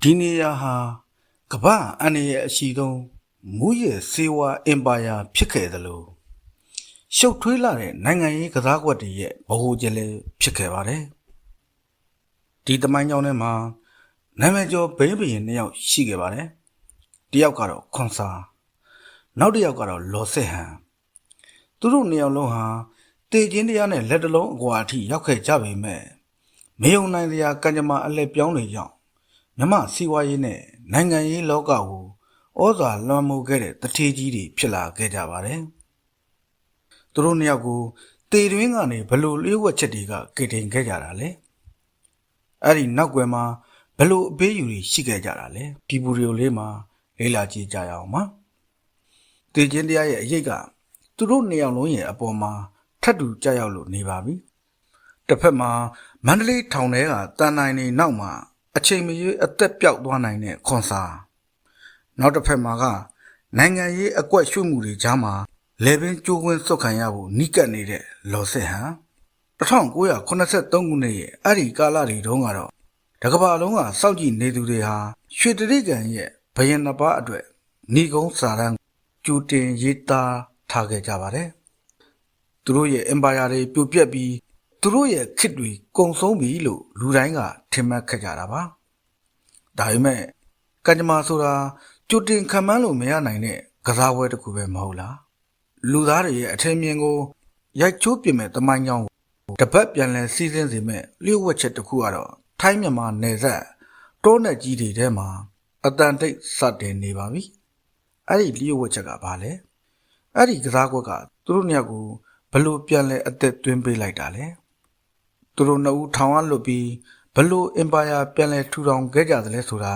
ဒီနေရာဟာကမ္ဘာအန္တရာယ်အရှိဆုံးမူရဲ့စေဝါအင်ပါယာဖြစ်ခဲ့သလိုရှုပ်ထွေးလာတဲ့နိုင်ငံရေးကစားကွက်တွေရဲ့ဗဟိုချက်လည်းဖြစ်ခဲ့ပါတယ်။ဒီတမိုင်းကြောင်းထဲမှာနာမည်ကျော်ဘိန်းဘုရင်နှစ်ယောက်ရှိခဲ့ပါတယ်။တစ်ယောက်ကတော့ခွန်ဆာနောက်တစ်ယောက်ကတော့လော်ဆက်ဟန်သူတို့နှစ်ယောက်လုံးဟာတေချင်းတရားနဲ့လက်တလုံးအကွာအထိရောက်ခဲ့ကြပေမဲ့မယုံနိုင်စရာကံကြမ္မာအလဲပြောင်းတွေကြောင့်မြမစီဝါရေးနဲ့နိုင်ငံရေးလောကကိုဩဇာလွှမ်းမိုးခဲ့တဲ့တထေးကြီးတွေဖြစ်လာခဲ့ကြပါတယ်။သူတို့နှစ်ယောက်ကိုတေတွင်းကနေဘလို့လျှို့ဝှက်ချက်တွေကကယ်တင်ခဲ့ကြတာလဲ။အဲ့ဒီနောက်ွယ်မှာဘလို့အပေးယူတွေရှိခဲ့ကြတာလဲ။ဒီဘူရီယိုလေးမှာလေ့လာကြည့်ကြရအောင်ပါ။တေချင်းတရားရဲ့အရေးကသူတို့နှစ်ယောက်လုံးရဲ့အပေါ်မှာထပ်တူကြောက်ရောက်လို့နေပါပြီ။တစ်ဖက်မှာမန္တလေးထောင်ထဲကတန်နိုင်နေနောက်မှာအချိန်မရွေးအသက်ပြောက်သွားနိုင်တဲ့ခွန်စာနောက်တစ်ဖက်မှာကနိုင်ငံရေးအကွက်ရွှေ့မှုတွေကြားမှာလေပင်ကျိုးဝင်းစွတ်ခံရဖို့နှိကပ်နေတဲ့လော်ဆက်ဟန်1983ခုနှစ်ရဲ့အဲ့ဒီကာလတွေတုန်းကတော့တကမ္ဘာလုံးကစောင့်ကြည့်နေသူတွေဟာရွှေတရိကန်ရဲ့ဘယင်နှစ်ပါးအတွက်ဏီကုန်းစာတမ်းကျူတင်ရေးသားထားခဲ့ကြပါတယ်သူတို့ရဲ့အင်ပါယာတွေပြိုပြက်ပြီးသူတို့ရဲ့ခေတ်တွေကုံဆုံးပြီလို့လူတိုင်းကထင်မှတ်ခဲ့ကြတာပါဒါပေမဲ့ကံကြမ္မာဆိုတာကြိုတင်ခံမှန်းလို့မရနိုင်တဲ့ကစားပွဲတစ်ခုပဲမဟုတ်လားလူသားတွေရဲ့အထင်မြင်ကိုရိုက်ချိုးပြမဲ့တမိုင်းကြောင်းတပတ်ပြန်လဲစီးစင်းစေမဲ့လျှို့ဝှက်ချက်တစ်ခုကတော့ထိုင်းမြန်မာနယ်စပ်တောနယ်ကြီးတွေထဲမှာအတန်တိတ်စတင်နေပါပြီအဲ့ဒီလျှို့ဝှက်ချက်ကဘာလဲအဲ့ဒီကစားကွက်ကသူတို့နှစ်ယောက်ကိုဘလို့ပြန်လဲအသက်သွင်းပေးလိုက်တာလဲသူတို့နှစ်ဦးထောင်ရလွတ်ပြီးဘလို့အင်ပါယာပြန်လဲထူထောင်ခဲ့ကြသလဲဆိုတာ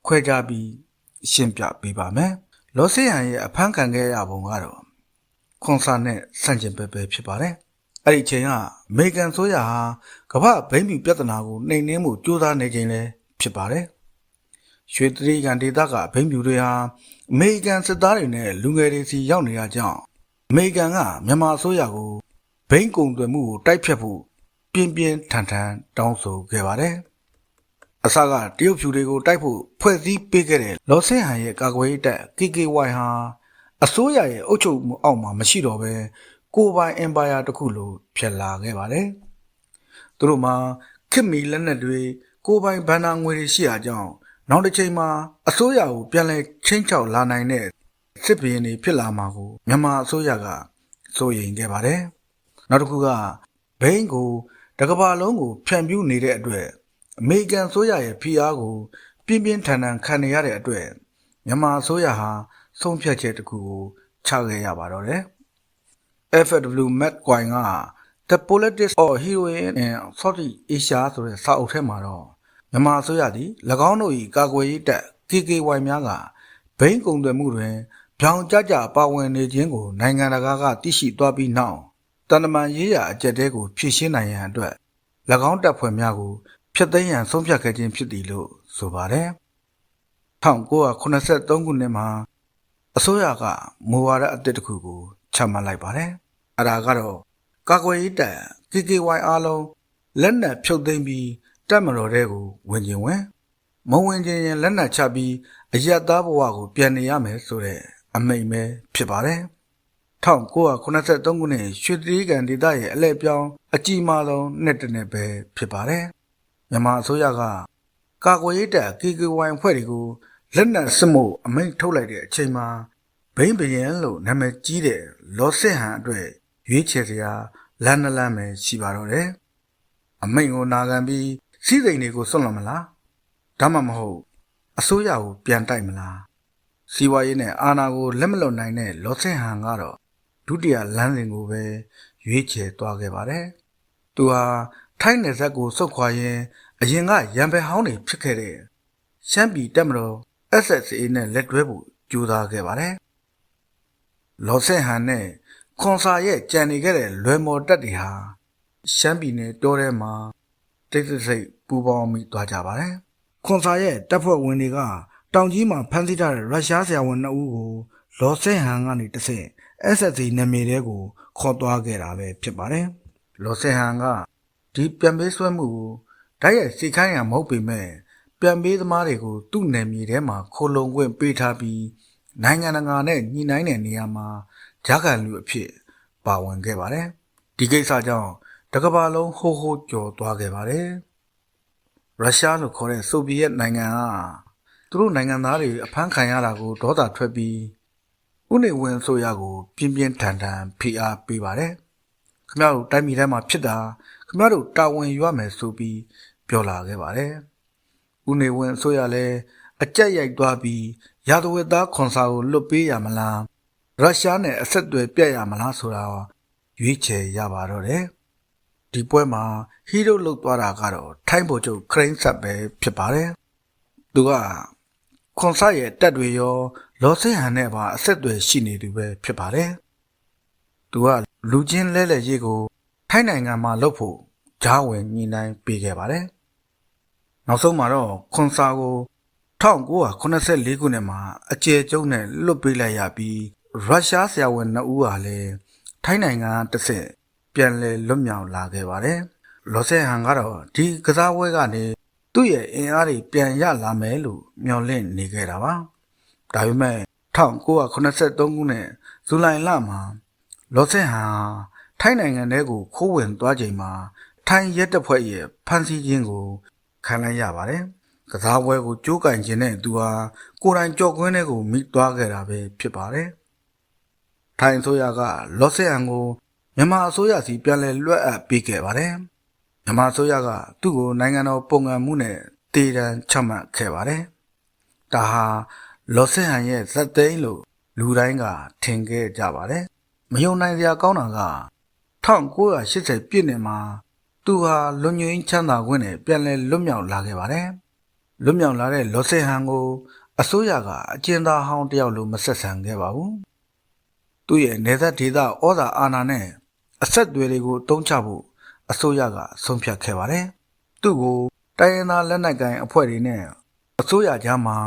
ခွဲခြားပြီးရှင်းပြပေးပါမယ်လော်ဆေဟန်ရဲ့အဖမ်းခံခဲ့ရပုံကတော့ခွန်ဆာနဲ့ဆန့်ကျင်ဘက်ပဲဖြစ်ပါတယ်အဲ့ဒီချိန်ကအမေရိကန်ဆိုရဟာကမ္ဘာဘိန်းဖြူပြဿနာကိုနှိမ်နင်းမှုကြိုးစားနေချိန်လဲဖြစ်ပါတယ်ရွှေတရိကန်ဒေသကဘိန်းဖြူတွေဟာအမေရိကန်စစ်သားတွေနဲ့လူငယ်တွေစီရောက်နေတာကြောင့်အမေရိကန်ကမြန်မာအစိုးရကိုဘိန်းကုန်သွယ်မှုကိုတိုက်ဖြတ်ဖို့ပြင်းပြင်းထန်ထန်တောင်းဆိုခဲ့ပါတယ်အစကတရုတ်ဖြူတွေကိုတိုက်ဖို့ဖွဲ့စည်းပေးခဲ့တဲ့လော်ဆင်ဟန်ရဲ့ကာကွယ်ရေးတပ် KKY ဟာအစိုးရရဲ့အုပ်ချုပ်မှုအောက်မှာမရှိတော့ဘဲကိုပိုင်အင်ပါယာတစ်ခုလိုဖြစ်လာခဲ့ပါတယ်သူတို့မှာခေတ်မီလက်နက်တွေကိုပိုင်ဘဏ္ဍာငွေတွေရှိရာကြောင့်နောက်တစ်ချိန်မှာအစိုးရကိုပြန်လည်ချင်းချောက်လာနိုင်တဲ့စစ်ဘီရင်တွေဖြစ်လာမှာကိုမြန်မာအစိုးရကစိုးရိမ်ခဲ့ပါတယ်နောက်တစ်ခုကဘိန်းကိုတကမ္ဘာလုံးကိုဖြန့်ဖြူးနေတဲ့အတွက်အမေရိကန်အစိုးရရဲ့ဖိအားကိုပြင်းပြင်းထန်ထန်ခံနေရတဲ့အတွက်မြန်မာအစိုးရဟာဆုံးဖြတ်ချက်တစ်ခုကိုချခဲ့ရပါတော့တယ် FW McQueen က The Politics of Heroin in Southeast Asia ဆိုတဲ့စာအုပ်ထဲမှာတော့မြန်မာအစိုးရသည်၎င်းတို့၏ကာကွယ်ရေးတပ် KKY များကဘိန်းကုန်သွယ်မှုတွင်ဗျောင်ကျကျပါဝင်နေခြင်းကိုနိုင်ငံတကာကသိရှိသွားပြီးနောက်တန်တမန်ရေးရာအကြက်တဲကိုဖြည့်ရှင်းနိုင်ရန်အတွက်၎င်းတပ်ဖွဲ့များကိုဖျက်သိမ်းရန်ဆုံးဖြတ်ခဲ့ခြင်းဖြစ်သည်လို့ဆိုပါတယ်1983ခုနှစ်မှာအစိုးရကမူဝါဒအသစ်တစ်ခုကိုချမှတ်လိုက်ပါတယ်အဲဒါကတော့ကာကွယ်ရေးတပ် KKY အားလုံးလက်နက်ဖြုတ်သိမ်းပြီးတပ်မတော်တဲကိုဝင်ခြင်းဝင်မဝင်ခြင်းရင်လက်နက်ချပြီးအယက်သားဘဝကိုပြန်နေရမယ်ဆိုတဲ့အမိန့်ပဲဖြစ်ပါတယ်1983ခုနှစ်ရွှေတရိကန်ဒေသရဲ့အလဲပြောင်းအကြီးမားဆုံးနှစ်တစ်နှစ်ပဲဖြစ်ပါတယ်မြန်မာအစိုးရကကာကွယ်ရေးတပ် KKY အဖွဲ့တွေကိုလက်နက်စစ်မှုအမိန့်ထုတ်လိုက်တဲ့အချိန်မှာဘိန်းဘရင်လို့နာမည်ကြီးတဲ့လော်စစ်ဟန်အတွက်ရွေးချယ်စရာလမ်းနှလမ်းပဲရှိပါတော့တယ်အမိန့်ကိုနာခံပြီးစီးစိမ်တွေကိုစွန့်လွတ်မလားဒါမှမဟုတ်အစိုးရကိုပြန်တိုက်မလားစီဝါရေးနဲ့အာဏာကိုလက်မလွတ်နိုင်တဲ့လော်စစ်ဟန်ကတော့ဒုတိယလမ်းစဉ်ကိုပဲရွေးချယ်သွားခဲ့ပါတယ်သူဟာထိုင်းနယ်စပ်ကိုဆုတ်ခွာရင်းအရင်ကရံဖယ်ဟောင်းတွေဖြစ်ခဲ့တဲ့ရှမ်းပြည်တပ်မတော် SSA နဲ့လက်တွဲဖို့ကြိုးစားခဲ့ပါတယ်လော်ဆက်ဟန်နဲ့ခွန်ဆာရဲ့ကြံနေခဲ့တဲ့လွယ်မော်တပ်တွေဟာရှမ်းပြည်နယ်တောထဲမှာတိတ်ဆိတ်ပူပေါင်းမိသွားကြပါတယ်ခွန်ဆာရဲ့တပ်ဖွဲ့ဝင်တွေကတောင်ကြီးမှာဖမ်းဆီးထားတဲ့ရုရှားဆရာဝန်2ဦးကိုလော်ဆက်ဟန်ကနေတစ်ဆင့် SSA နာမည်တွေကိုခေါ်သွားခဲ့တာပဲဖြစ်ပါတယ်လော်ဆက်ဟန်ကဒီပြန်ပေးဆွဲမှုကိုဓာတ်ရိုက်စိတ်ခိုင်းရမဟုတ်ပေမဲ့ ပြန်ပေးသမားတွေကိုသူ့နယ်မြေထဲမှာခိုလုံခွင့်ပေးထားပြီးနိုင်ငံတကာနဲ့ညှိနှိုင်းတဲ့နေရာမှာကြားခံလူအဖြစ်ပါဝင်ခဲ့ပါတယ်။ဒီကိစ္စကြောင့်တစ်ကမ္ဘာလုံးဟိုးဟိုးကြော်သွားခဲ့ပါတယ်။ရုရှားလို့ခေါ်တဲ့ဆိုဗီယက်နိုင်ငံကသူတို့နိုင်ငံသားတွေအဖမ်းခံရတာကိုဒေါသထွက်ပြီးဦးနေဝင်းအစိုးရကိုပြင်းပြင်းထန်ထန်ဖိအားပေးပါတယ်။ခင်ဗျားတို့တိုင်းပြည်ထဲမှာဖြစ်တာခင်ဗျားတို့တာဝန်ယူရမယ်ဆိုပြီးပြောလာခဲ့ပါတယ်။ဦးနေဝင်းအစိုးရလည်းအကြက်ရိုက်သွားပြီးရာဇဝတ်သားခွန်စာကိုလွတ်ပေးရမလားရုရှားနဲ့အဆက်အသွယ်ပြတ်ရမလားဆိုတာရွေးချယ်ရပါတော့တယ်။ဒီပွဲမှာဟီးရိုးလုတ်သွားတာကတော့ထိုင်းဗိုလ်ချုပ်ခရိန်းဆက်ပဲဖြစ်ပါတယ်။သူကခွန်စာရဲ့တက်တွေရောလောဆစ်ဟန်နဲ့ပါအဆက်အသွယ်ရှိနေသူပဲဖြစ်ပါတယ်။သူကလူချင်းလဲလှယ်ရေးကိုထိုင်းနိုင်ငံမှာလုပ်ဖို့ဂျားဝင်ညှိနှိုင်းပေးခဲ့ပါတယ်။နောက်ဆုံးမှာတော့ခွန်စာကို1984ခုနှစ်မှာအကျယ်ကျုံးနဲ့လွတ်ပေးလိုက်ရပြီးရုရှားဆရာဝန်2ဦးဟာလည်းထိုင်းနိုင်ငံတစ်ဆက်ပြန်လည်လွတ်မြောက်လာခဲ့ပါတယ်။လောဆယ်ဟန်ကတော့ဒီကစားပွဲကနေသူ့ရဲ့အင်အားတွေပြန်ရလာမယ်လို့မျှော်လင့်နေခဲ့တာပါ။ဒါပေမဲ့1983ခုနှစ်ဇူလိုင်လမှာလောဆယ်ဟန်ထိုင်းနိုင်ငံထဲကိုခိုးဝင်သွားချိန်မှာထိုင်းရဲတပ်ဖွဲ့ရဲ့ဖမ်းဆီးခြင်းကိုခံလိုက်ရပါတယ်။ကစားပွဲကိုကြိုးကင်ခြင်းနဲ့သူဟာကိုယ်တိုင်ကြော့ကွင်းထဲကိုမိသွားခဲ့တာပဲဖြစ်ပါတယ်။ထိုင်းအစိုးရကလောဆယ်ဟန်ကိုမြန်မာအစိုးရစီပြန်လည်လွှဲအပ်ပေးခဲ့ပါတယ်။မြန်မာအစိုးရကသူ့ကိုနိုင်ငံတော်ပုံမှန်မှုနဲ့တည်တံချမှတ်ခဲ့ပါတယ်။ဒါဟာလောဆယ်ဟန်ရဲ့ဇက်သိန်းလို့လူတိုင်းကထင်ခဲ့ကြပါတယ်။မယုံနိုင်စရာကောင်းတာက1980ပြည့်နှစ်မှာသူဟာလွန်ငင်းချမ်းသာခွင့်နဲ့ပြန်လည်လွတ်မြောက်လာခဲ့ပါတယ်။လွတ်မြောက်လာတဲ့လောဆယ်ဟန်ကိုအစိုးရကအကျဉ်းသားဟောင်းတယောက်လိုမဆက်ဆံခဲ့ပါဘူး။သူ့ရဲ့နေသက်ဒေသဩဇာအာဏာနဲ့အဆက်အသွယ်တွေကိုတုံးချဖို့အစိုးရကဆုံးဖြတ်ခဲ့ပါတယ်။သူ့ကိုတိုင်းရင်းသားလက်နက်ကိုင်အဖွဲ့တွေနဲ့အစိုးရကြားမှာ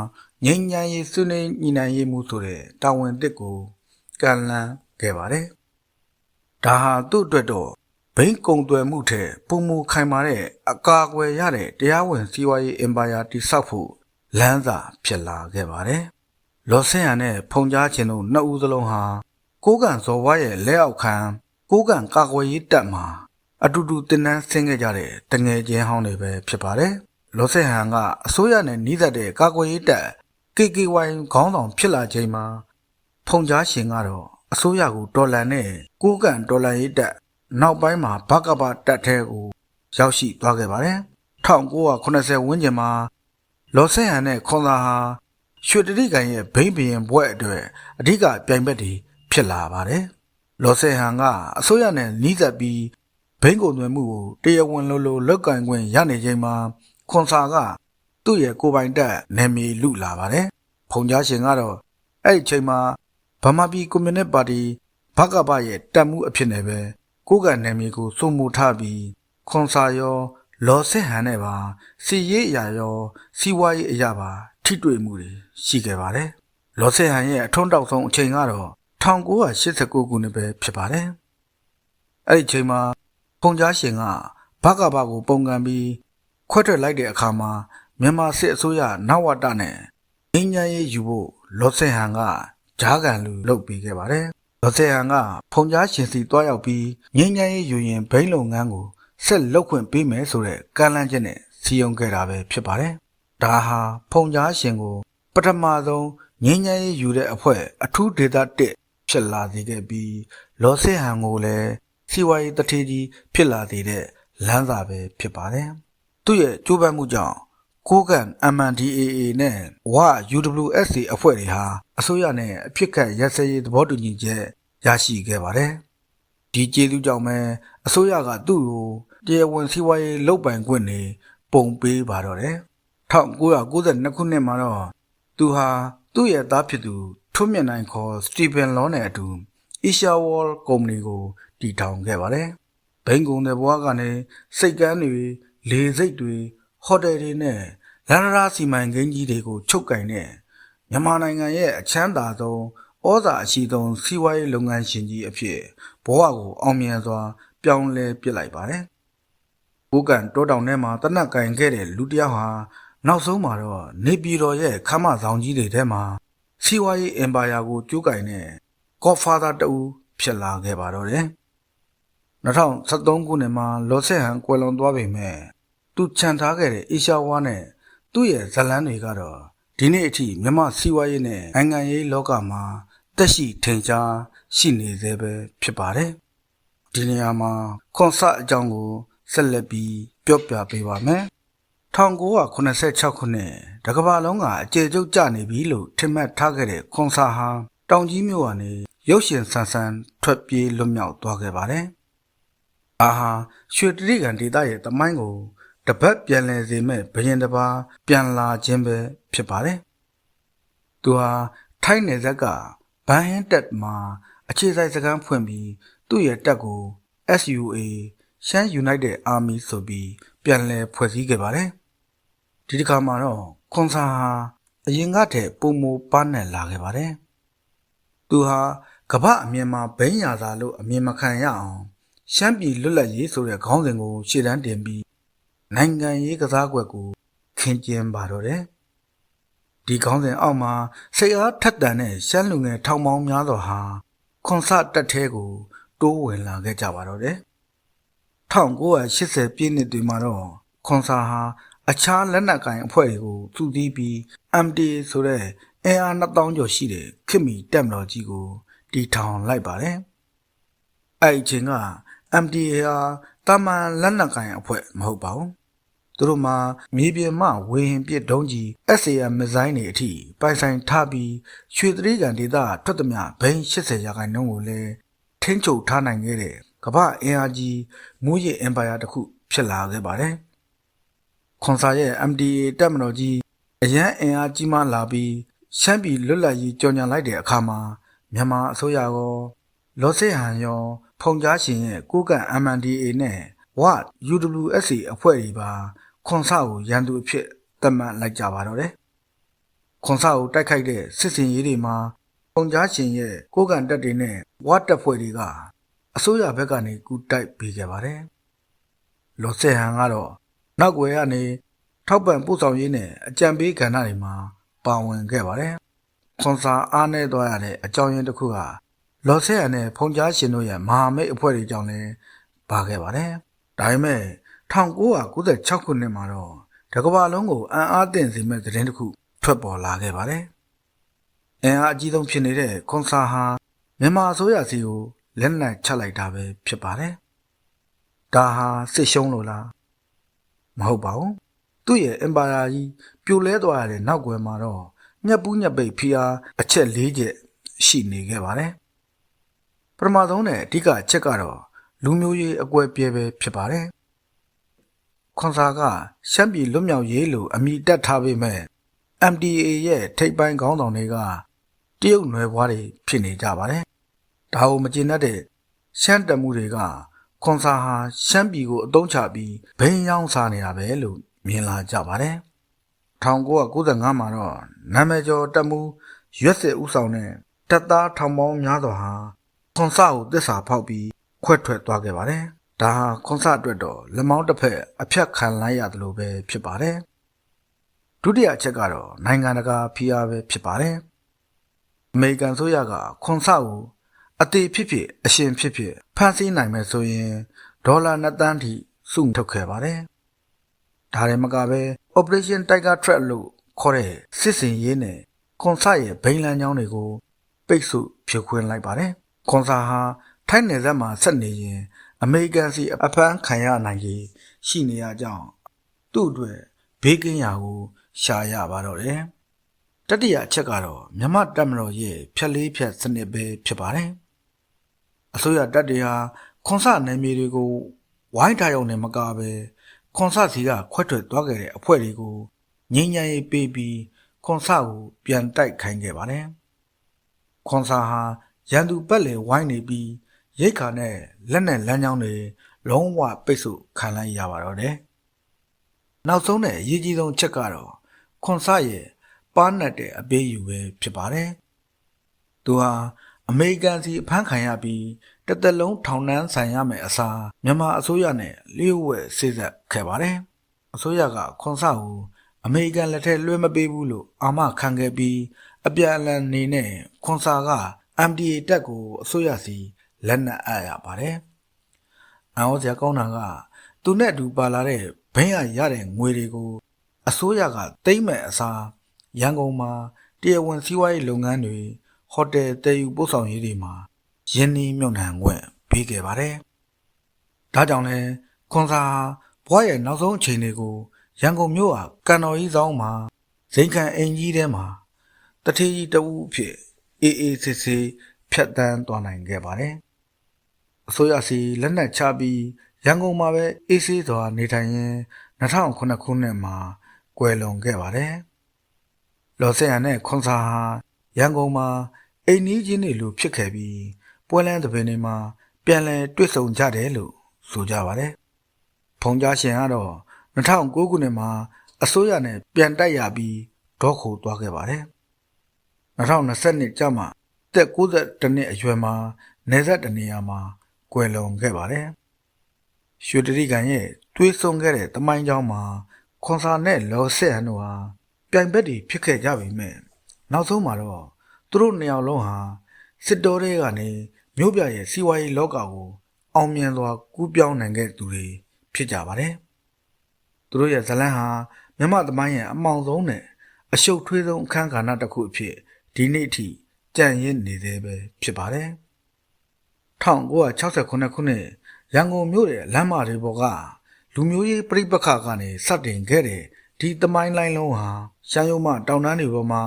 ငြိမ်းချမ်းရေးဆွေးနွေးညှိနှိုင်းရေးမှုဆိုတဲ့တာဝန်တစ်ကိုကမ်းလှမ်းခဲ့ပါတယ်။ဒါဟာသူ့အတွက်တော့ဘိန်းကုံသွယ်မှုထက်ပုံမူခိုင်မာတဲ့အကာအကွယ်ရတဲ့တရားဝင်စီးပွားရေးအင်ပါယာတိဆောက်ဖို့လမ်းစာဖြစ်လာခဲ့ပါတယ်။လောဆယ်ဟန်နဲ့ဖုန်ကြားခြင်းတို့နှစ်ဦးစလုံးဟာကိုးကန်ဇော်ဝါရဲ့လက်အောက်ခံကိုးကန်ကာကွယ်ရေးတပ်မှာအတူတူတင်နန်းဆင်းခဲ့ကြတဲ့တငယ်ချင်းဟောင်းတွေပဲဖြစ်ပါတယ်။လောဆယ်ဟန်ကအစိုးရနဲ့နှီးသက်တဲ့ကာကွယ်ရေးတပ် KKY ခေါင်းဆောင်ဖြစ်လာချိန်မှာဖုန်ကြားရှင်ကတော့အစိုးရကိုဒေါ်လာနဲ့ကိုးကန်ဒေါ်လာရေးတပ်နောက်ပိုင်းမှာဘကပတပ်ထဲကိုရောက်ရှိသွားခဲ့ပါတယ်။1980ဝန်းကျင်မှာလောဆယ်ဟန်နဲ့ခွန်သာဟာရွှေတတိကန်ရဲ့ဘိန်းဘရင်ဘွဲ့အတွက်အဓိကပြိုင်ဘက်တွေဖြစ်လာပါတယ်။လောဆယ်ဟန်ကအစိုးရနဲ့နှီးသက်ပြီးဘိန်းကုန်သွယ်မှုကိုတရားဝင်လိုလောက်ကင်ခွင့်ရနေချိန်မှာခွန်စာကသူ့ရဲ့ကိုပိုင်တပ်နယ်မြေလူလာပါတယ်။ဖုန်ကြားရှင်ကတော့အဲ့ဒီချိန်မှာဗမာပြည်ကွန်မြူနစ်ပါတီဘကပရဲ့တပ်မှုအဖြစ်နဲ့ပဲကိုးကန်နယ်မြေကိုစုံမှုထားပြီးခွန်စာရောလောဆယ်ဟန်နဲ့ပါစီရေးအရာရောစီးပွားရေးအရာပါထိတွေ့မှုတွေရှိခဲ့ပါတယ်။လောဆယ်ဟန်ရဲ့အထွန်းတောက်ဆုံးအချိန်ကတော့1989ခုနှစ်ပဲဖြစ်ပါတယ်။အဲ့ဒီချိန်မှာဖုန်ကြားရှင်ကဘကပကိုပုံကန်ပြီးခွဲထွက်လိုက်တဲ့အခါမှာမြန်မာစစ်အစိုးရနဝတနဲ့ငင်းညမ်းရေးယူဖို့လောဆယ်ဟန်ကဂျားကန်လူလုပ်ပေးခဲ့ပါတယ်။လောဆယ်ဟန်ကဖုန်ကြားရှင်စီတွားရောက်ပြီးငင်းညမ်းရေးယူရင်ဘိန်းလုပ်ငန်းကိုဆက်လုပ်ခွင့်ပေးမယ်ဆိုတဲ့ကမ်းလှမ်းချက်နဲ့စီယုံခဲ့တာပဲဖြစ်ပါတယ်။ဒါဟာဖုန်ကြားရှင်ကိုပထမဆုံးငင်းညမ်းရေးယူတဲ့အဖွဲ့အထူးဒေသ1ဖြစ်လာစေခဲ့ပြီးလောဆယ်ဟန်ကိုလည်းစီဝါရေးတထေးကြီးဖြစ်လာစေတဲ့လမ်းစာပဲဖြစ်ပါတယ်။သူ့ရဲ့ကြိုးပမ်းမှုကြောင့်ကိုးကန် MNDAA နဲ့ဝ UWSA အဖွဲ့တွေဟာအစိုးရနဲ့အဖြစ်ခတ်ရက်စဲရေးသဘောတူညီချက်ရရှိခဲ့ပါတယ်။ဒီကျေးဇူးကြောင့်ပဲအစိုးရကသူ့ကိုတရားဝင်စီးပွားရေးလုပ်ပိုင်ခွင့်တွေပုံပေးပါတော့တယ်။1992ခုနှစ်မှာတော့သူဟာသူ့ရဲ့သားဖြစ်သူထွန်းမြတ်နိုင်ခေါ်စတီဗင်လောနဲ့အတူ Asia World ကုမ္ပဏီကိုတည်ထောင်ခဲ့ပါတယ်။ဘိန်းကုန်တဲ့ဘဝကနေစိတ်ကမ်းတွေလေစိတ်တွေဟိုတယ်တွေနဲ့လန်ဒရာစီမံကိန်းကြီးတွေကိုချုပ်ကင်တဲ့မြန်မာနိုင်ငံရဲ့အချမ်းသာဆုံးဩဇာအရှိဆုံးစီးပွားရေးလုပ်ငန်းရှင်ကြီးအဖြစ်ဘဝကိုအောင်မြင်စွာပြောင်းလဲပစ်လိုက်ပါတယ်။ကိုးကန်တောတောင်ထဲမှာတနက်ကင်ခဲ့တဲ့လူတစ်ယောက်ဟာ နောက်ဆုံးမှာတော့နေပြည်တော်ရဲ့ခမ်းမဆောင်ကြီးတွေထဲမှာစီးပွားရေးအင်ပါယာကိုကျူးကင်တဲ့ Godfather တူဖြစ်လာခဲ့ပါတော့တယ်2013ခုနှစ်မှာလော်ဆက်ဟန်ကွယ်လွန်သွားပေမဲ့သူခြံထားခဲ့တဲ့အေရှာဝါနဲ့သူ့ရဲ့ဇလန်းတွေကတော့ဒီနေ့အထိမြန်မာစီးပွားရေးနဲ့နိုင်ငံရေးလောကမှာတက်ရှိထင်ရှားရှိနေသေးပဲဖြစ်ပါတယ်ဒီနေရာမှာကွန်ဆာအကြောင်းကိုဆက်လက်ပြီးပြောပြပေးပါမယ်1986ခုနှစ်တကမ္ဘာလုံးကအကျေကျုပ်ကျနေပြီလို့ထင်မှတ်ထားခဲ့တဲ့ကွန်ဆာဟာတောင်ကြီးမြို့ကနေရုပ်ရှင်ဆန်ဆန်ထွက်ပြေးလွတ်မြောက်သွားခဲ့ပါတယ်အာဟာရွှေတရိကန်ဒေသရဲ့တမိုင်းကိုတပတ်ပြန်လည်စေမဲ့ဘရင်တစ်ပါးပြန်လာခြင်းပဲဖြစ်ပါတယ်သူဟာထိုင်းနယ်ဇက်ကဘန်ဟင်းတက်မှာအခြေစိုက်စခန်းဖွင့်ပြီးသူ့ရဲ့တပ်ကို SUA ရှမ်း United Army ဆိုပြီးပြန်လည်ဖွဲ့စည်းခဲ့ပါတယ်ဒီတစ်ခါမှာတော့ခွန်ဆာဟာအရင်ကတည်းပုံမပန်းနဲ့လာခဲ့ပါတယ်သူဟာကမ္ဘာအမြင်မှာဘိန်းရာသာလို့အမြင်မခံရအောင်ရှမ်းပြည်လွတ်လပ်ရေးဆိုတဲ့ခေါင်းစဉ်ကိုရှေ့တန်းတင်ပြီးနိုင်ငံရေးကစားကွက်ကိုခင်းကျင်းပါတော့တယ်ဒီခေါင်းစဉ်အောက်မှာစိတ်အားထက်သန်တဲ့ရှမ်းလူငယ်ထောင်ပေါင်းများစွာဟာခွန်ဆာတက်သေးကိုတိုးဝင်လာခဲ့ကြပါတော့တယ်1980ပြည့်နှစ်တွေမှာတော့ခွန်ဆာဟာအခြားလက်နက်ကိုင်အဖွဲ့တွေကိုသူတည်ပြီး MTA ဆိုတဲ့အင်အား2000ကျော်ရှိတဲ့ခေတ်မီတပ်မတော်ကြီးကိုတီထောင်လိုက်ပါတယ်အဲ့ဒီအချိန်က MTA ဟာတာမန်လက်နက်ကိုင်အဖွဲ့မဟုတ်ပါဘူးသူတို့မှာမြေပြင်မှဝေဟင်ပစ်ဒုံးကြီး SAM မစ်ဇိုင်းတွေအထိပိုင်ဆိုင်ထားပြီးရွှေတရိကန်ဒေသထွက်သမျှဘိန်း80ရာခိုင်နှုန်းကိုလည်းထိန်းချုပ်ထားနိုင်ခဲ့တဲ့ကမ္ဘာအင်အားကြီးမူရစ်အင်ပါယာတစ်ခုဖြစ်လာခဲ့ပါတယ်ခွန်ဆာရဲ့ MTA တပ်မတော်ကြီးအရန်အင်အားကြီးမားလာပြီးရှမ်းပြည်လွတ်လပ်ရေးကြော်ညာလိုက်တဲ့အခါမှာမြန်မာအစိုးရရောလော်စစ်ဟန်ရောဖုန်ကြားရှင်ရဲ့ကိုကန့် MNDAA နဲ့ဝ UWSA အဖွဲ့တွေပါခွန်ဆာကိုရန်သူအဖြစ်သတ်မှတ်လိုက်ကြပါတော့တယ်ခွန်ဆာကိုတိုက်ခိုက်တဲ့စစ်စင်ရေးတွေမှာဖုန်ကြားရှင်ရဲ့ကိုကန့်တပ်တွေနဲ့ဝတပ်ဖွဲ့တွေကအစိုးရဘက်ကနေကူတိုက်ပေးခဲ့ပါတယ်လော်စစ်ဟန်ကတော့နောက်ွယ်ကနေထောက်ပံ့ပို့ဆောင်ရေးနဲ့အကြံပေးကဏ္ဍတွေမှာပါဝင်ခဲ့ပါတယ်ခွန်ဆာအားနည်းသွားရတဲ့အကြောင်းရင်းတစ်ခုကလော်စစ်ဟန်နဲ့ဖုန်ကြားရှင်တို့ရဲ့မဟာမိတ်အဖွဲ့တွေကြောင့်လည်းပါခဲ့ပါတယ်ဒါပေမဲ့1996ခုနှစ်မှာတော့တကမ္ဘာလုံးကိုအံ့အားသင့်စေမဲ့သတင်းတစ်ခုထွက်ပေါ်လာခဲ့ပါတယ်အင်အားအကြီးဆုံးဖြစ်နေတဲ့ခွန်ဆာဟာမြန်မာအစိုးရစီကိုလက်နက်ချလိုက်တာပဲဖြစ်ပါတယ်ဒါဟာစစ်ရှုံးလို့လားမဟုတ်ပါဘူးသူ့ရဲ့အင်ပါယာကြီးပြိုလဲသွားရတဲ့နောက်ွယ်မှာတော့ညက်ပူးညက်ပိတ်ဖိအားအချက်၄ချက်ရှိနေခဲ့ပါတယ်ပထမဆုံးနဲ့အဓိကအချက်ကတော့လူမျိုးရေးအကွဲပြဲပဲဖြစ်ပါတယ်ခွန်ဆာကရှမ်းပြည်လွတ်မြောက်ရေးလို့အမည်တက်ထားပေမဲ့ MTA ရဲ့ထိပ်ပိုင်းခေါင်းဆောင်တွေကတရုတ်နွယ်ဘွားတွေဖြစ်နေကြပါတယ်ဒါကိုမကျေနပ်တဲ့ရှမ်းတပ်မှုတွေကခွန်ဆာဟာရှမ်းပြည်ကိုအုံချပြီးဘိန်းရောင်းစားနေတာပဲလို့မြင်လာကြပါတယ်1995မှာတော့နာမည်ကျော်တပ်မှုရွက်စစ်ဦးဆောင်တဲ့တပ်သားထောင်ပေါင်းများစွာဟာခွန်ဆာကိုသစ္စာဖောက်ပြီးခွဲထွက်သွားခဲ့ပါတယ်ဒါဟာခွန်ဆာအတွက်တော့လက်မောင်းတစ်ဖက်အဖြတ်ခံလိုက်ရတယ်လို့ပဲဖြစ်ပါတယ်ဒုတိယအချက်ကတော့နိုင်ငံတကာဖိအားပဲဖြစ်ပါတယ်အမေရိကန်ဆိုရကခွန်ဆာကိုအသေးဖြစ်ဖြစ်အရှင်ဖြစ်ဖြစ်ဖန်ဆီးနိုင်မယ်ဆိုရင်ဒေါ်လာ2သန်းထိစုထုတ်ခဲ့ပါတယ်ဒါလည်းမကပဲ Operation Tiger Trap လို့ခေါ်တဲ့စစ်စင်ရေးနဲ့ခွန်ဆာရဲ့ဘိန်းလန်းချောင်းတွေကိုပိတ်ဆို့ဖြိုခွင်းလိုက်ပါတယ်ခွန်ဆာဟာထိုင်းနယ်စပ်မှာဆက်နေရင်အမေရိကန်စီအဖမ်းခံရနိုင်ကြီးရှိနေရကြောင်းသူ့အတွက်ဘေးကင်းရာကိုရှာရပါတော့တယ်တတိယအချက်ကတော့မြန်မာတပ်မတော်ရဲ့ဖြတ်လေးဖြတ်စနစ်ပဲဖြစ်ပါတယ်အစိုးရတပ်တွေဟာခွန်ဆာနယ်မြေတွေကိုဝိုင်းထားရုံနဲ့မကပဲခွန်ဆာစီကခွဲထွက်သွားခဲ့တဲ့အဖွဲ့တွေကိုငြိမ်းချမ်းရေးပေးပြီးခွန်ဆာကိုပြန်တိုက်ခိုင်းခဲ့ပါတယ်ခွန်ဆာဟာရန်သူပတ်လည်ဝိုင်းနေပြီးရိတ်ခါနဲ့လက်နဲ့လမ်းကြောင်းတွေလုံးဝပိတ်ဆို့ခံလိုက်ရပါတော့တယ်နောက်ဆုံးနဲ့အရေးကြီးဆုံးချက်ကတော့ခွန်ဆာရဲ့ပါးနတ်တဲ့အပေးယူပဲဖြစ်ပါတယ်သူဟာအမေရိကန်စီအဖမ်းခံရပြီးတစ်သက်လုံးထောင်နှန်းဆိုင်ရမယ်အစားမြန်မာအစိုးရနဲ့လျှို့ဝှက်စေ့စပ်ခဲ့ပါတယ်အစိုးရကခွန်ဆာကို အမေရိကန်လက်ထက်လွှဲမပေးဘူးလို့အာမခံခဲ့ပြီးအပြန်အလှန်နေနဲ့ခွန်ဆာက MDA တပ်ကိုအစိုးရစီလက်နက်အပ်ရပါတယ်။အန်ဟောစရာကောင်းတာကသူနဲ့အတူပါလာတဲ့ဘင်းရတဲ့ငွေတွေကိုအစိုးရကတိမ့်မဲ့အစားရန်ကုန်မှာတရားဝင်စီးပွားရေးလုပ်ငန်းတွေဟိုတယ်တည်ယူပို့ဆောင်ရေးတွေမှာရင်းနှီးမြှုပ်နှံခွင့်ပေးခဲ့ပါတယ်။ဒါကြောင့်လဲခွန်ဆာဘွားရဲ့နောက်ဆုံးအချိန်တွေကိုရန်ကုန်မြို့ဟာကန်တော်ကြီးဆောင်မှာဇိမ်ခံအိမ်ကြီးထဲမှာတထေးကြီးတဦးအဖြစ်အေးဆေးဆေးဖြတ်တန်းသွားနိုင်ခဲ့ပါတယ်။အစိုးရစီလက်နက်ချပြီးရန်ကုန်မှာပဲအေးဆေးစွာနေထိုင်ရင်း2009ခုနှစ်မှာကွယ်လွန်ခဲ့ပါတယ်။လော်ဆက်ရနဲ့ခွန်ဆာဟာရန်ကုန်မှာအိမ်နီးချင်းတွေလိုဖြစ်ခဲ့ပြီးပွဲလန်းသဘင်တွေမှာပြန်လည်တွေ့ဆုံကြတယ်လို့ဆိုကြပါတယ်။ဖုန်ကြားရှင်ကတော့2009ခုနှစ်မှာအစိုးရနဲ့ပြန်တိုက်ရပြီးဒေါခိုသွားခဲ့ပါတယ်။2020ကျမှတက်62နှစ်အရွယ်မှာနေဆက်တနေရာမှာကွယ်လွန်ခဲ့ပါတယ်။ရွှေတရိကန်ရဲ့တွေးဆုံခဲ့တဲ့တမိုင်းကြောင်းမှာခွန်ဆာနဲ့လော်ဆက်ဟန်တို့ဟာပြိုင်ဘက်တွေဖြစ်ခဲ့ကြပေမဲ့နောက်ဆုံးမှာတော့သူတို့နှစ်ယောက်လုံးဟာစစ်တော်တွေကနေမြို့ပြရဲ့စီးပွားရေးလောကကိုအောင်မြင်စွာကူးပြောင်းနိုင်ခဲ့သူတွေဖြစ်ကြပါတယ်။သူတို့ရဲ့ဇလန်းဟာမြန်မာသမိုင်းရဲ့အမှောင်ဆုံးနဲ့အရှုပ်ထွေးဆုံးအခန်းကဏ္ဍတစ်ခုအဖြစ်ဒီနေ့အထိကြံ့ရင့်နေသေးပဲဖြစ်ပါတယ်။1968ခုနှစ်ရန်ကုန်မြို့ရဲ့လမ်းမတွေပေါ်ကလူမျိုးရေးပြိပခါကနေစတင်ခဲ့တဲ့ဒီသမိုင်းလိုင်းလုံးဟာရှမ်းရုံမတောင်တန်းတွေပေါ်မှာ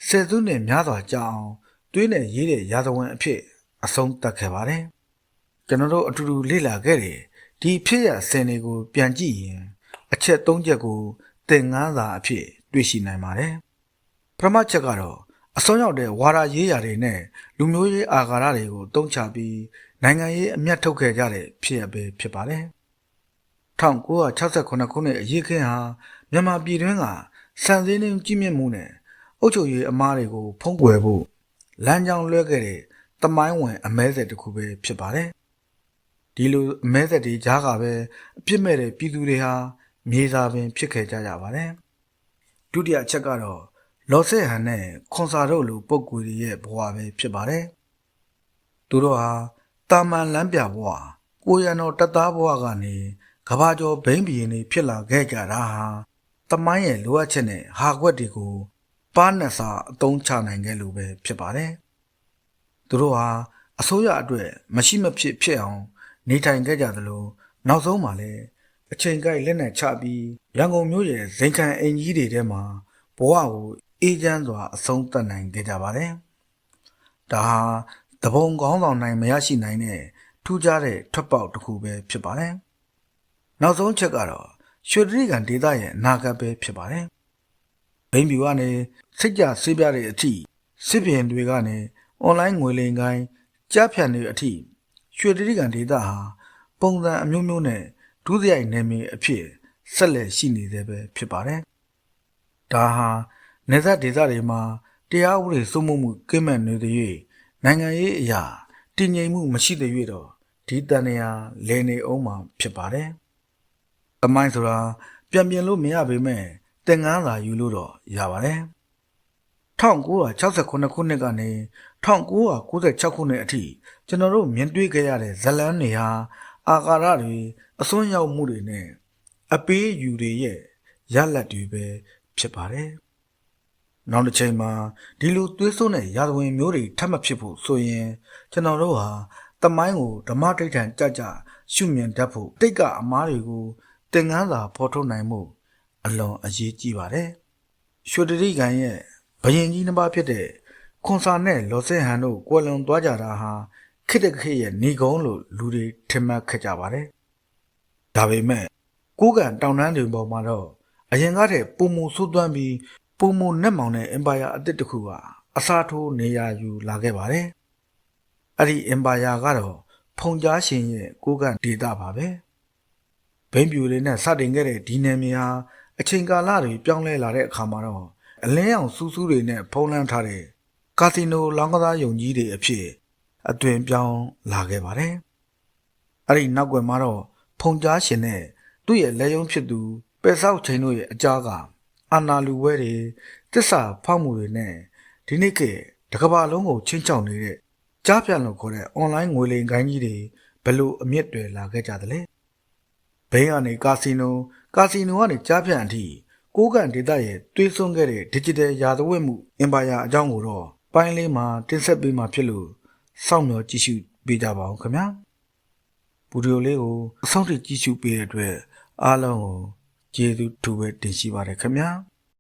ဆယ်စုနှစ်များစွာကြာအောင်တွင်းနဲ့ရေးတဲ့ရာဇဝင်အဖြစ်အဆုံးသတ်ခဲ့ပါတယ်။ကျွန်တော်တို့အတူတူလေ့လာခဲ့တဲ့ဒီဖြစ်ရစင်တွေကိုပြန်ကြည့်ရင်အချက်၃ချက်ကိုသင်ခန်းစာအဖြစ်တွေ့ရှိနိုင်ပါတယ်။ပထမချက်ကတော့အစွန်းရောက်တဲ့ဝါဒရေးရာတွေနဲ့လူမျိုးရေးအာဃာတတွေကိုတုံ့ချပြီးနိုင်ငံရေးအမျက်ထုတ်ခဲ့ကြတဲ့ဖြစ်ရပ်ပဲဖြစ်ပါတယ်။1968ခုနှစ်အရေးခင်းဟာမြန်မာပြည်တွင်းကစံစည်းနှင်းကြီးမြင့်မှုနဲ့အုပ်ချုပ်ရေးအမားတွေကိုဖုံးကွယ်ဖို့လမ်းကြောင်းလွှဲခဲ့တဲ့တမိုင်းဝင်အမဲဆက်တစ်ခုပဲဖြစ်ပါတယ်။ဒီလိုအမဲဆက်တွေကြားကပဲအပြစ်မဲ့တဲ့ပြည်သူတွေဟာမြေစာပင်ဖြစ်ခဲ့ကြပါတယ်။ဒုတိယအချက်ကတော့လော်ဆက်ဟန်နဲ့ခွန်ဆာတို့လိုပုဂ္ဂိုလ်တွေရဲ့ဘဝပဲဖြစ်ပါတယ်။သူတို့ဟာတာမန်လမ်းပြဘဝကိုရံတော်တပ်သားဘဝကနေကဘာကျော်ဘိန်းဘီရင်တွေဖြစ်လာခဲ့ကြတာဟာတမိုင်းရဲ့လိုအပ်ချက်နဲ့ဟာခွက်တွေကိုပါးနဲ့စာအသုံးချနိုင်ခဲ့လို့ပဲဖြစ်ပါတယ်။သူတို့ဟာအစိုးရအတွက်မရှိမဖြစ်ဖြစ်အောင်နေထိုင်ခဲ့ကြသလိုနောက်ဆုံးမှာလည်းအချိန်ကိုက်လက်နက်ချပြီးရန်ကုန်မြို့ရဲ့ဇိမ်ခံအိမ်ကြီးတွေထဲမှာဘဝကိုအေးချမ်းစွာအဆုံးသတ်နိုင်ခဲ့ကြပါတယ်။ဒါဟာတပုံကောင်းဆောင်နိုင်မရရှိနိုင်တဲ့ထူးခြားတဲ့ထွက်ပေါက်တစ်ခုပဲဖြစ်ပါတယ်။နောက်ဆုံးချက်ကတော့ရွှေတရိကန်ဒေသရဲ့အနာဂတ်ပဲဖြစ်ပါတယ်။ဘိန်းပြူကနေစိတ်ကြဆေးပြတဲ့အထိစစ်ပြင်တွေကနေအွန်လိုင်းငွေလိမ်ကိုင်းကြားဖြတ်နေအထိရွှေတရိကန်ဒေသဟာပုံစံအမျိုးမျိုးနဲ့ဒုစရိုက်နယ်မြေအဖြစ်ဆက်လက်ရှိနေသေးပဲဖြစ်ပါတယ်။ဒါဟာနေဆက်ဒေသတွေမှာတရားဥပဒေစိုးမိုးမှုကင်းမဲ့နေတဲ့၍နိုင်ငံရေးအရာတည်ငြိမ်မှုမရှိတဲ့၍တော့ဒီတန်ရာလည်နေအောင်မှာဖြစ်ပါတယ်။အမိုင်းဆိုတာပြန်ပြင်လို့မရပေမဲ့သင်ခန်းစာယူလို့တော့ရပါတယ်။1968ခုနှစ်ကနေ1996ခုနှစ်အထိကျွန်တော်တို့မြင်တွေ့ခဲ့ရတဲ့ဇလန်းတွေဟာအာဃာတတွေအစွန်းရောက်မှုတွေနဲ့အပေးယူတွေရဲ့ရလဒ်တွေပဲဖြစ်ပါတယ်။နောက်တစ်ချိန်မှာဒီလိုသွေးစွန်းတဲ့ရာဇဝင်မျိုးတွေထပ်မဖြစ်ဖို့ဆိုရင်ကျွန်တော်တို့ဟာတမိုင်းကိုဓမ္မတိဋ္ဌံကြကြရှုမြင်တတ်ဖို့တိတ်ကအမားတွေကိုသင်ခန်းစာဖော်ထုတ်နိုင်မှုအလွန်အရေးကြီးပါတယ်။ရွှေတရိကန်ရဲ့ဘယင်ကြီးနှစ်ပါးဖြစ်တဲ့ခွန်ဆာနဲ့လော်ဆင်ဟန်တို့ကွယ်လွန်သွားကြတာဟာခေတ်တစ်ခေတ်ရဲ့ဏီကုန်းလို့လူတွေထင်မှတ်ခဲ့ကြပါတယ်။ဒါပေမဲ့ကိုးကန်တောင်တန်းတွေပေါ်မှာတော့အရင်ကတည်းကပုံမဆိုးသွမ်းပြီးပုံမနဲ့မောင်တဲ့အင်ပါယာအသစ်တစ်ခုကအစားထိုးနေရာယူလာခဲ့ပါတယ်။အဲ့ဒီအင်ပါယာကတော့ဖုန်ကြားရှင်ရဲ့ကိုးကန်ဒေသပါပဲ။ဘိန်းပြူလေးနဲ့စတင်ခဲ့တဲ့ဒီနယ်မြေဟာအချိန်ကာလတွေပြောင်းလဲလာတဲ့အခါမှာတော့အလင်းရောင်စူးစူးတွေနဲ့ဖုံးလန်းထားတဲ့ကာစီနိုလောင်းကစားရုံကြီးတွေအဖြစ်အသွင်ပြောင်းလာခဲ့ပါတယ်။အဲ့ဒီနောက်ကွယ်မှာတော့ဖုန်ကြားရှင်နဲ့သူ့ရဲ့လက်ယုံဖြစ်သူပဲဆောက်ချိန်တို့ရဲ့အကြားက အာဏာလူပွဲတွေတစ္ဆာဖောက်မှုတွေနဲ့ဒီနေ့ကတစ်ကမ္ဘာလုံးကိုချင်းချောင်နေတဲ့ကြားပြန်လို့ခေါ်တဲ့ online ငွေလိမ်ကိုင်းကြီးတွေဘယ်လိုအမြင့်တွေလာခဲ့ကြသလဲဘိန်းကနေကာစီနိုကနေကြားပြန်အထိကိုးကန်ဒေသရဲ့တွေးဆွခဲ့တဲ့ digital ရာဇဝတ်မှုအင်ပါယာအကြောင်းကိုတော့ပိုင်းလေးမှာတင်ဆက်ပေးမှာဖြစ်လို့စောင့်မျှော်ကြည့်ရှုပေးကြပါဦးခင်ဗျာဗီဒီယိုလေးကိုအဆုံးထိကြည့်ရှုပေးတဲ့အတွက်အားလုံးကိုကျေးဇူးထူးပဲတင်ရှိပါတယ်ခင်ဗျာ